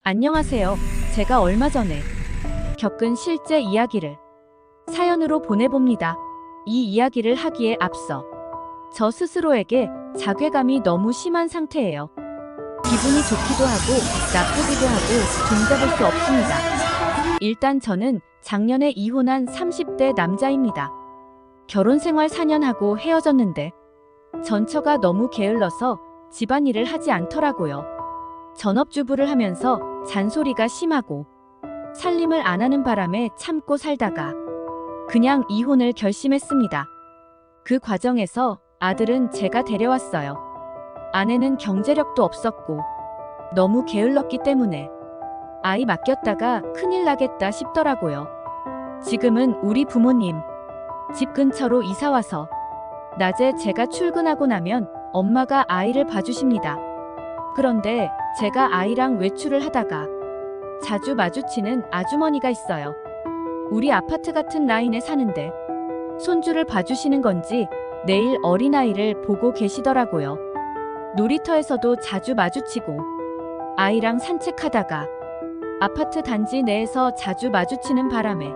안녕하세요. 제가 얼마 전에 겪은 실제 이야기를 사연으로 보내봅니다. 이 이야기를 하기에 앞서 저 스스로에게 자괴감이 너무 심한 상태예요. 기분이 좋기도 하고 나쁘기도 하고 종잡을 수 없습니다. 일단 저는 작년에 이혼한 30대 남자입니다. 결혼 생활 4년 하고 헤어졌는데 전처가 너무 게을러서 집안일을 하지 않더라고요. 전업주부를 하면서 잔소리가 심하고 살림을 안 하는 바람에 참고 살다가 그냥 이혼을 결심했습니다. 그 과정에서 아들은 제가 데려왔어요. 아내는 경제력도 없었고 너무 게을렀기 때문에 아이 맡겼다가 큰일 나겠다 싶더라고요. 지금은 우리 부모님 집 근처로 이사와서 낮에 제가 출근하고 나면 엄마가 아이를 봐주십니다. 그런데 제가 아이랑 외출을 하다가 자주 마주치는 아주머니가 있어요. 우리 아파트 같은 라인에 사는데 손주를 봐주시는 건지 내일 어린아이를 보고 계시더라고요. 놀이터에서도 자주 마주치고 아이랑 산책하다가 아파트 단지 내에서 자주 마주치는 바람에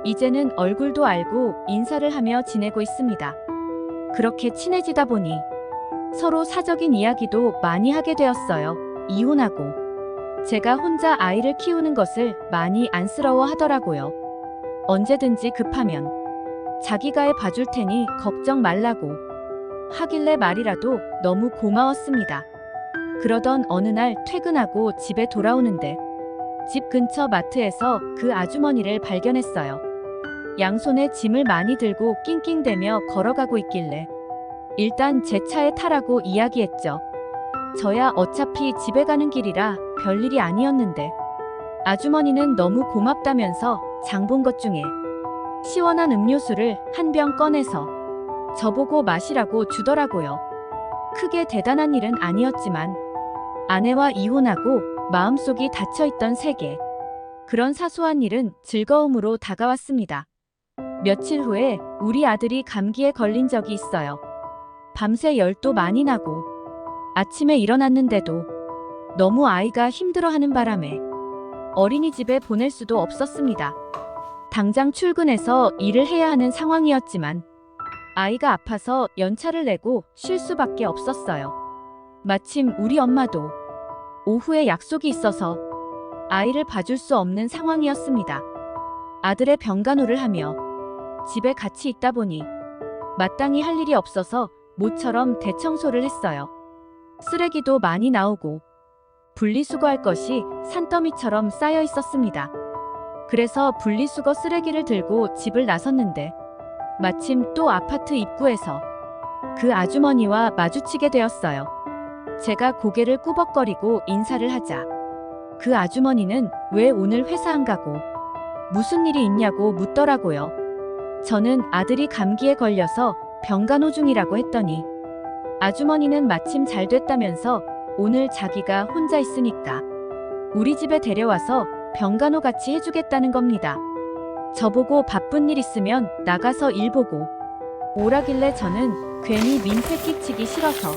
이제는 얼굴도 알고 인사를 하며 지내고 있습니다. 그렇게 친해지다 보니 서로 사적인 이야기도 많이 하게 되었어요. 이혼하고 제가 혼자 아이를 키우는 것을 많이 안쓰러워 하더라고요. 언제든지 급하면 자기가 해 봐줄 테니 걱정 말라고 하길래 말이라도 너무 고마웠습니다. 그러던 어느 날 퇴근하고 집에 돌아오는데 집 근처 마트에서 그 아주머니를 발견했어요. 양손에 짐을 많이 들고 낑낑대며 걸어가고 있길래 일단 제 차에 타라고 이야기했죠. 저야 어차피 집에 가는 길이라 별일이 아니었는데 아주머니는 너무 고맙다면서 장 본 것 중에 시원한 음료수를 한 병 꺼내서 저보고 마시라고 주더라고요. 크게 대단한 일은 아니었지만 아내와 이혼하고 마음속이 닫혀있던 세계, 그런 사소한 일은 즐거움으로 다가왔습니다. 며칠 후에 우리 아들이 감기에 걸린 적이 있어요. 밤새 열도 많이 나고 아침에 일어났는데도 너무 아이가 힘들어하는 바람에 어린이집에 보낼 수도 없었습니다. 당장 출근해서 일을 해야 하는 상황이었지만 아이가 아파서 연차를 내고 쉴 수밖에 없었어요. 마침 우리 엄마도 오후에 약속이 있어서 아이를 봐줄 수 없는 상황이었습니다. 아들의 병간호를 하며 집에 같이 있다 보니 마땅히 할 일이 없어서 모처럼 대청소를 했어요. 쓰레기도 많이 나오고 분리수거할 것이 산더미처럼 쌓여 있었습니다. 그래서 분리수거 쓰레기를 들고 집을 나섰는데 마침 또 아파트 입구에서 그 아주머니와 마주치게 되었어요. 제가 고개를 꾸벅거리고 인사를 하자 그 아주머니는 왜 오늘 회사 안 가고 무슨 일이 있냐고 묻더라고요. 저는 아들이 감기에 걸려서 병간호 중이라고 했더니 아주머니는 마침 잘 됐다면서 오늘 자기가 혼자 있으니까 우리 집에 데려와서 병간호 같이 해주겠다는 겁니다. 저보고 바쁜 일 있으면 나가서 일 보고 오라길래 저는 괜히 민폐 끼치기 싫어서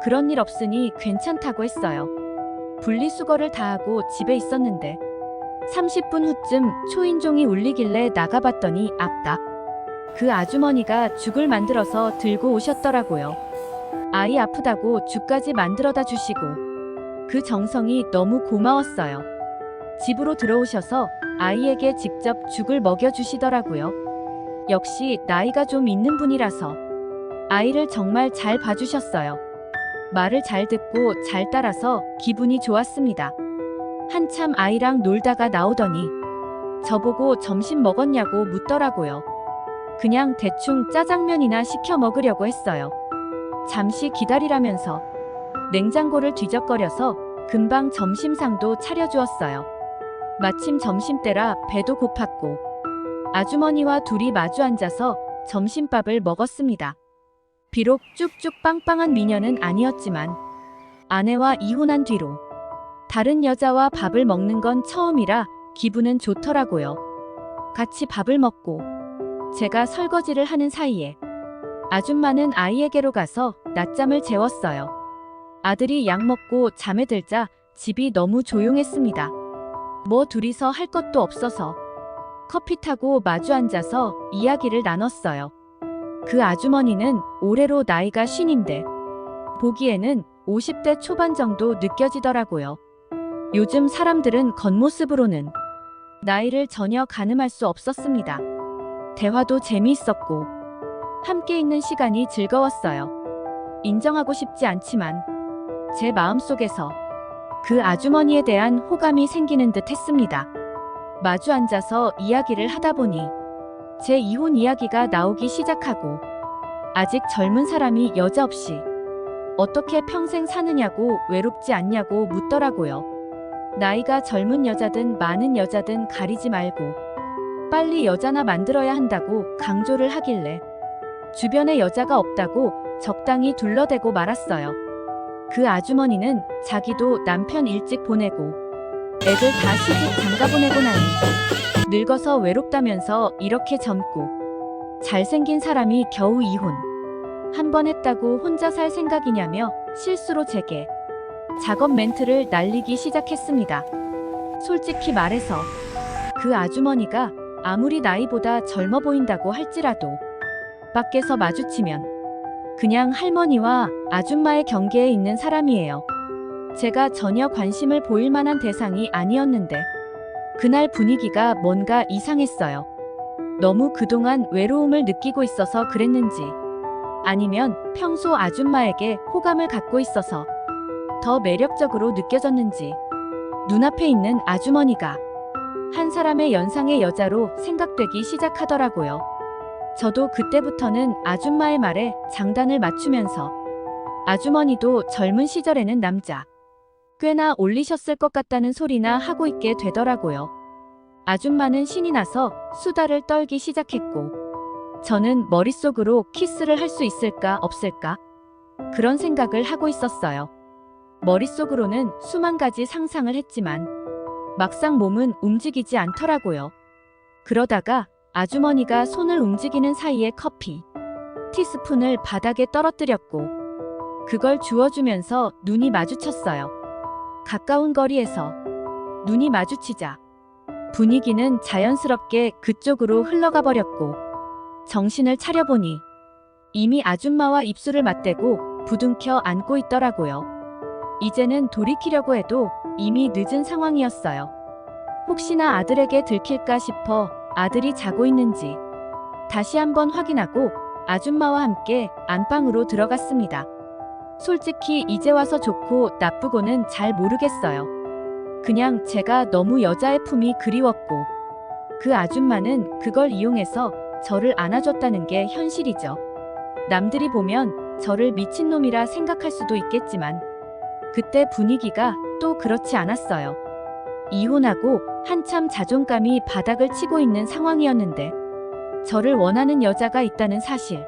그런 일 없으니 괜찮다고 했어요. 분리수거를 다 하고 집에 있었는데 30분 후쯤 초인종이 울리길래 나가봤더니 아까 그 아주머니가 죽을 만들어서 들고 오셨더라고요. 아이 아프다고 죽까지 만들어다 주시고 그 정성이 너무 고마웠어요. 집으로 들어오셔서 아이에게 직접 죽을 먹여주시더라고요. 역시 나이가 좀 있는 분이라서 아이를 정말 잘 봐주셨어요. 말을 잘 듣고 잘 따라서 기분이 좋았습니다. 한참 아이랑 놀다가 나오더니 저보고 점심 먹었냐고 묻더라고요. 그냥 대충 짜장면이나 시켜 먹으려고 했어요. 잠시 기다리라면서 냉장고를 뒤적거려서 금방 점심상도 차려주었어요. 마침 점심때라 배도 고팠고 아주머니와 둘이 마주 앉아서 점심밥을 먹었습니다. 비록 쭉쭉 빵빵한 미녀는 아니었지만 아내와 이혼한 뒤로 다른 여자와 밥을 먹는 건 처음이라 기분은 좋더라고요. 같이 밥을 먹고 제가 설거지를 하는 사이에 아줌마는 아이에게로 가서 낮잠을 재웠어요. 아들이 약 먹고 잠에 들자 집이 너무 조용했습니다. 뭐 둘이서 할 것도 없어서 커피 타고 마주 앉아서 이야기를 나눴어요. 그 아주머니는 올해로 나이가 50인데 보기에는 50대 초반 정도 느껴지더라고요. 요즘 사람들은 겉모습으로는 나이를 전혀 가늠할 수 없었습니다. 대화도 재미있었고 함께 있는 시간이 즐거웠어요. 인정하고 싶지 않지만 제 마음속에서 그 아주머니에 대한 호감이 생기는 듯 했습니다. 마주 앉아서 이야기를 하다 보니 제 이혼 이야기가 나오기 시작하고 아직 젊은 사람이 여자 없이 어떻게 평생 사느냐고 외롭지 않냐고 묻더라고요. 나이가 젊은 여자든 많은 여자든 가리지 말고 빨리 여자나 만들어야 한다고 강조를 하길래 주변에 여자가 없다고 적당히 둘러대고 말았어요. 그 아주머니는 자기도 남편 일찍 보내고 애들 다 시집 장가 보내고 나니 늙어서 외롭다면서 이렇게 젊고 잘생긴 사람이 겨우 이혼 한 번 했다고 혼자 살 생각이냐며 실수로 제게 작업 멘트를 날리기 시작했습니다. 솔직히 말해서 그 아주머니가 아무리 나이보다 젊어 보인다고 할지라도 밖에서 마주치면 그냥 할머니와 아줌마의 경계에 있는 사람이에요. 제가 전혀 관심을 보일 만한 대상이 아니었는데 그날 분위기가 뭔가 이상했어요. 너무 그동안 외로움을 느끼고 있어서 그랬는지 아니면 평소 아줌마에게 호감을 갖고 있어서 더 매력적으로 느껴졌는지 눈앞에 있는 아주머니가 한 사람의 연상의 여자로 생각되기 시작하더라고요. 저도 그때부터는 아줌마의 말에 장단을 맞추면서 아주머니도 젊은 시절에는 남자 꽤나 올리셨을 것 같다는 소리나 하고 있게 되더라고요. 아줌마는 신이 나서 수다를 떨기 시작했고 저는 머릿속으로 키스를 할 수 있을까 없을까 그런 생각을 하고 있었어요. 머릿속으로는 수만 가지 상상을 했지만 막상 몸은 움직이지 않더라고요. 그러다가 아주머니가 손을 움직이는 사이에 커피, 티스푼을 바닥에 떨어뜨렸고 그걸 주워주면서 눈이 마주쳤어요. 가까운 거리에서 눈이 마주치자 분위기는 자연스럽게 그쪽으로 흘러가 버렸고 정신을 차려보니 이미 아줌마와 입술을 맞대고 부둥켜 안고 있더라고요. 이제는 돌이키려고 해도 이미 늦은 상황이었어요. 혹시나 아들에게 들킬까 싶어 아들이 자고 있는지 다시 한번 확인하고 아줌마와 함께 안방으로 들어갔습니다. 솔직히 이제 와서 좋고 나쁘고는 잘 모르겠어요. 그냥 제가 너무 여자의 품이 그리웠고 그 아줌마는 그걸 이용해서 저를 안아줬다는 게 현실이죠. 남들이 보면 저를 미친놈이라 생각할 수도 있겠지만 그때 분위기가 또 그렇지 않았어요. 이혼하고 한참 자존감이 바닥을 치고 있는 상황이었는데 저를 원하는 여자가 있다는 사실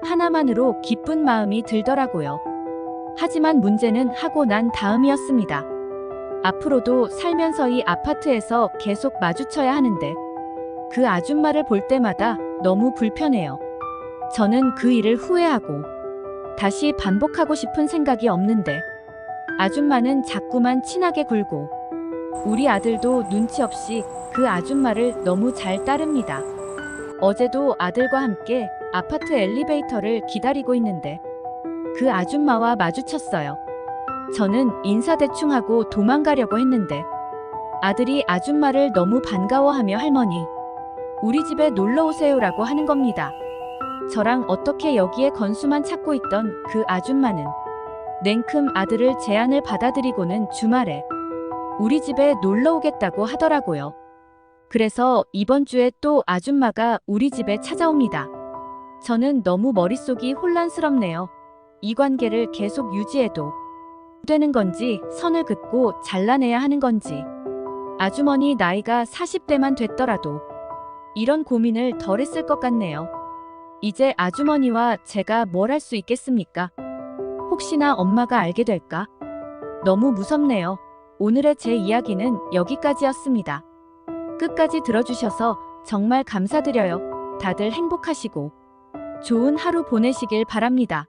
하나만으로 기쁜 마음이 들더라고요. 하지만 문제는 하고 난 다음이었습니다. 앞으로도 살면서 이 아파트에서 계속 마주쳐야 하는데 그 아줌마를 볼 때마다 너무 불편해요. 저는 그 일을 후회하고 다시 반복하고 싶은 생각이 없는데 아줌마는 자꾸만 친하게 굴고 우리 아들도 눈치 없이 그 아줌마를 너무 잘 따릅니다. 어제도 아들과 함께 아파트 엘리베이터를 기다리고 있는데 그 아줌마와 마주쳤어요. 저는 인사 대충 하고 도망가려고 했는데 아들이 아줌마를 너무 반가워하며 할머니, 우리 집에 놀러 오세요라고 하는 겁니다. 저랑 어떻게 여기에 건수만 찾고 있던 그 아줌마는 냉큼 아들을 제안을 받아들이고는 주말에 우리 집에 놀러 오겠다고 하더라고요. 그래서 이번 주에 또 아줌마가 우리 집에 찾아옵니다. 저는 너무 머릿속이 혼란스럽네요. 이 관계를 계속 유지해도 되는 건지 선을 긋고 잘라내야 하는 건지 아주머니 나이가 40대만 됐더라도 이런 고민을 덜 했을 것 같네요. 이제 아주머니와 제가 뭘 할 수 있겠습니까? 혹시나 엄마가 알게 될까? 너무 무섭네요. 오늘의 제 이야기는 여기까지였습니다. 끝까지 들어주셔서 정말 감사드려요. 다들 행복하시고 좋은 하루 보내시길 바랍니다.